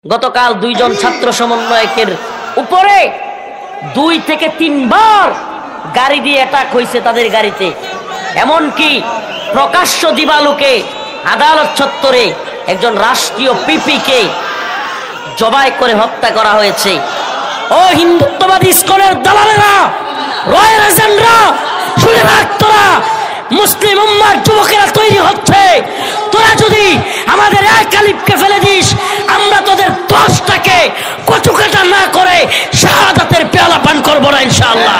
গতকাল দুইজন ছাত্র সমন্বয়কের উপরে 2 থেকে 3 বার গাড়ি দিয়ে অ্যাটাক হয়েছে তাদের গাড়িতে। এমনকি প্রকাশ্য দিবালোকে আদালত চত্বরে একজন রাষ্ট্রীয় পিপিকে জবাই করে হত্যা করা হয়েছে। ও হিন্দুত্ববাদী ইসকনের দালালেরা, রয়্যাল এজেন্টরা, শুনে রাখ, তোরা মুসলিম উম্মার যুবকেরা তৈরি হচ্ছে। তোরা যদি আমাদের এক আলিফকে ফেলে দিস, আমরা তোদের 10টাকে কচুকাটা না করে শাহাদাতের পেয়ালা পান করবো না ইনশাআল্লাহ।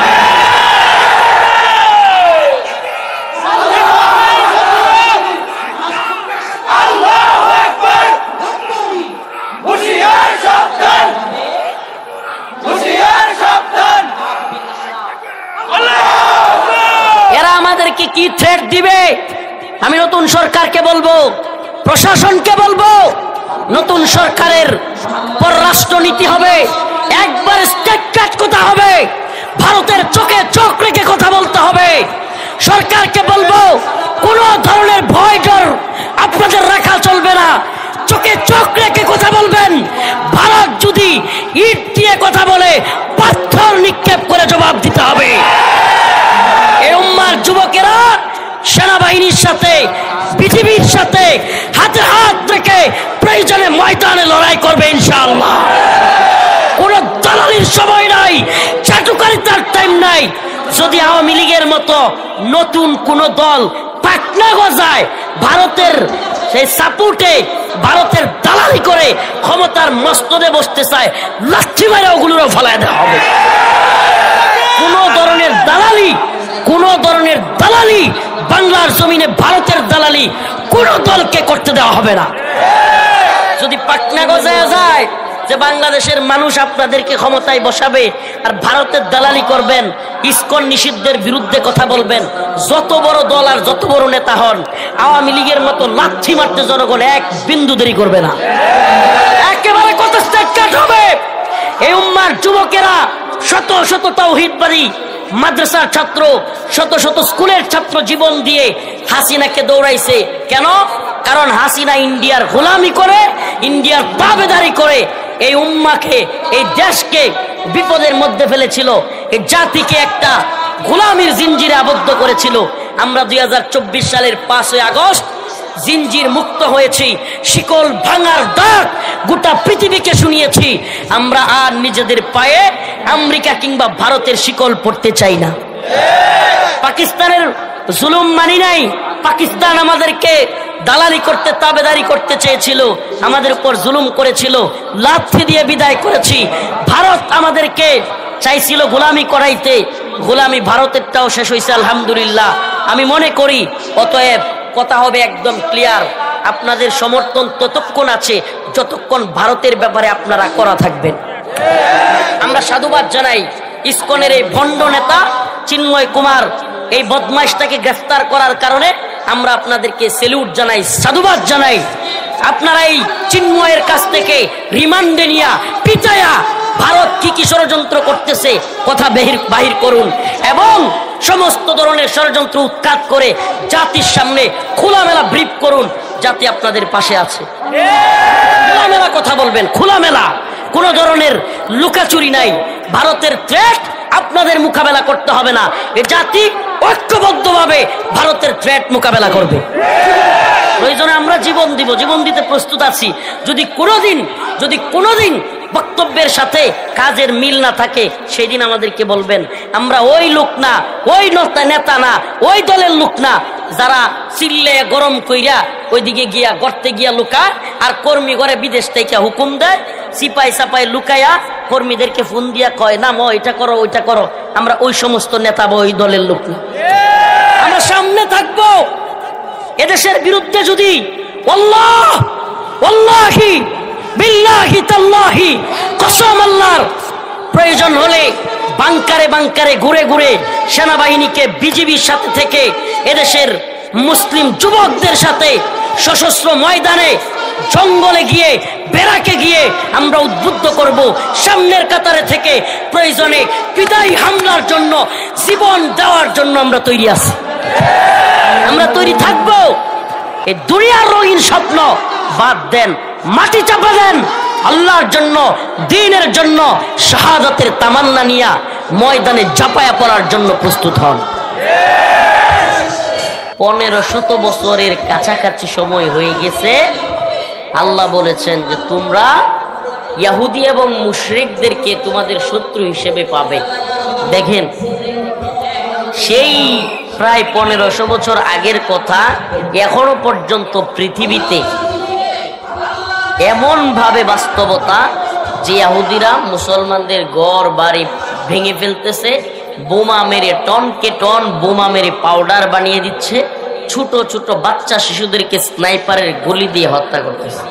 এরা আমাদেরকে কি থ্রেট দিবে? আমি নতুন সরকারকে বলবো, প্রশাসনকে বলবো, নতুন সরকারের পররাষ্ট্রনীতি হবে একবার স্টেট কাট কথা হবে, ভারতের চোখে চোখ রেখে কথা বলতে হবে। সরকারকে বলবো কোন ধরনের ভয় ডর আপনাদের রাখা চলবে না, চোখে চোখ রেখে কথা বলবেন। ভারত যদি ইট দিয়ে কথা বলে, পাথর নিক্ষেপ করে জবাব দিতে হবে। এই উম্মার যুবকেরা সেনাবাহিনীর সাথে, পৃথিবীর সাথে হাতে হাত রেখে প্রয়োজনে ময়দানে লড়াই করবে ইনশাআল্লাহ। কোন দালালির সময় নাই, চাটুকারিতার টাইম নাই। যদি আওয়ামী লীগের মতো নতুন কোন দল পাটনা গজায়, ভারতের সেই সাপোর্টে ভারতের দালালি করে ক্ষমতার মস্তদে বসতে চায়, লাঠি মেরে ওগুলোরও ফলায় দেওয়া হবে। কোন ধরনের দালালি, কোন ধরনের দালালি বাংলার জমিনে, ভারতের দালালি কোন দলকে করতে দেওয়া হবে না। যদি পাটনা গজায় যায় যে বাংলাদেশের মানুষ আপনাদেরকে ক্ষমতায় বসাবে আর ভারতের দালালি করবেন, ইসকন নিষিদ্ধের বিরুদ্ধে কথা বলবেন, যত বড় দল আর যত বড় নেতা হন, আওয়ামী লীগের মতো লাথি মারতে জনগণ এক বিন্দু দেরি করবে না। একেবারে কত স্টেট কাট হবে। এই উম্মার যুবকেরা শত শত তাওহীদবাদী মাদ্রাসার ছাত্র, শত শত স্কুলের ছাত্র জীবন দিয়ে হাসিনাকে দৌড়াইছে। কেন? কারণ হাসিনা ইন্ডিয়ার গোলামি করে, ইন্ডিয়ার তাবেদারি করে এই উম্মাকে, এই দেশকে বিপদের মধ্যে ফেলেছিল, এই জাতিকে একটা গোলামির জিঞ্জিরে আবদ্ধ করেছিল। আমরা 2024 সালের 5 আগস্ট জিঞ্জির মুক্ত হয়েছি, শিকল ভাঙার ডাক গোটা পৃথিবীকে শুনিয়েছি। আমরা আর নিজেদের পায়ে আমেরিকা কিংবা ভারতের শিকল পড়তে চাই না। পাকিস্তানের জুলুম মানি নাই। পাকিস্তান আমাদেরকে দালালি করতে, তাবেদারি করতে চেয়েছিল, আমাদের উপর জুলুম করেছিল, লাথি দিয়ে বিদায় করেছি। ভারত আমাদেরকে চাইছিল গোলামি করাইতে, গোলামি ভারতেরটাও শেষ হয়েছে আলহামদুলিল্লাহ। আমি মনে করি অতএব কথা হবে একদম ক্লিয়ার, আপনাদের সমর্থন ততক্ষণ আছে যতক্ষণ ভারতের ব্যাপারে আপনারা করা থাকবেন। আমরা সাধুবাদ জানাই ইসকনের এই ভণ্ড নেতা চিন্ময় কুমার, এই বদমাইশটাকে গ্রেফতার করার কারণে আমরা আপনাদেরকে স্যালুট জানাই, সাধুবাদ জানাই। আপনারা এই চিন্ময়ের কাছ থেকে রিমান্ডে নিয়া পিটায়া ভারত কি কি ষড়যন্ত্র করতেছে কথা বাহির করুন, এবং সমস্ত ধরনের ষড়যন্ত্র উৎখাত করে জাতির সামনে খোলামেলা ব্রিফ করুন। জাতি আপনাদের পাশে আছে, খোলামেলা কথা বলবেন, খোলামেলা, কোন ধরনের লুকাচুরি নাই। ভারতের থ্রেট আপনাদের মোকাবেলা করতে হবে না, এ জাতি ঐক্যবদ্ধভাবে ভারতের থ্রেট মোকাবেলা করবে। প্রয়োজনে আমরা জীবন দিব, জীবন দিতে প্রস্তুত আছি। যদি কোনোদিন বক্তব্যের সাথে কাজের মিল না থাকে, সেই দিন আমাদেরকে বলবেন। আমরা ওই লোক না, ওই নেতা না, ওই দলের লোক না যারা চিল্লে গরম কইরা ওইদিকে গিয়া গর্তে গিয়া লুকায় আর কর্মী ঘরে বিদেশ থেকে হুকুম দেয়, সিপাই সাপাই লুকায়া কর্মীদেরকে ফোন দিয়া কয় না মো এটা করো ওইটা করো। আমরা ওই সমস্ত নেতা বা ওই দলের লোক না। আমরা সামনে থাকবো। এদেশের বিরুদ্ধে যদি ওয়াল্লাহি বিল্লাহি তাল্লাহি কসম আল্লাহর প্রয়োজন হলে বাংকারে বাংকারে ঘুরে ঘুরে সেনাবাহিনীকে, বিজিবির সাথে থেকে এদেশের মুসলিম যুবকদের সাথে সশস্ত্র ময়দানে, জঙ্গলে গিয়ে, বেরাকে গিয়ে আমরা উদ্বুদ্ধ করব। সামনের কাতারে থেকে প্রয়োজনে বিদায়ী হামলার জন্য, জীবন দেওয়ার জন্য আমরা তৈরি আছি, আমরা তৈরি থাকবো। এই দুনিয়ার রঙিন স্বপ্ন বাদ দেন, মাটি চাপা দেন, আল্লাহর জন্য, দ্বীনের জন্য শাহাদাতের তামান্না নিয়া ময়দানে ঝাঁপায়া পড়ার জন্য প্রস্তুত হন। 1500 বছরের কাছাকাছি সময় হয়ে গেছে। আল্লাহ বলেছেন যে তোমরা ইহুদি এবং মুশরিকদেরকে তোমাদের শত্রু হিসেবে পাবে। দেখেন, সেই প্রায় 1500 বছর আগের কথা এখনো পর্যন্ত পৃথিবীতে এমন ভাবে বাস্তবতা যে ইহুদিরা মুসলমানদের ঘর বাড়ি ভেঙে ফেলতেছে, বোমা মেরে টনকে টন বোমা মেরে পাউডার বানিয়ে দিচ্ছে, ছোট ছোট বাচ্চা শিশুদেরকে স্নাইপারের গুলি দিয়ে হত্যা করতেছে।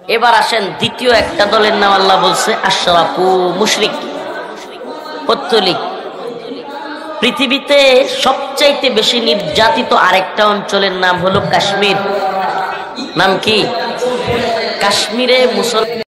এবার আসেন দ্বিতীয় একটা দলের নাম আল্লাহ বলছে আশরাকু, মুশরিক, পৌত্তলিক। পৃথিবীতে সবচাইতে বেশি নির্যাতিত আরেকটা অঞ্চলের নাম হলো কাশ্মীর। নাম কি? কাশ্মীরে মুসলমান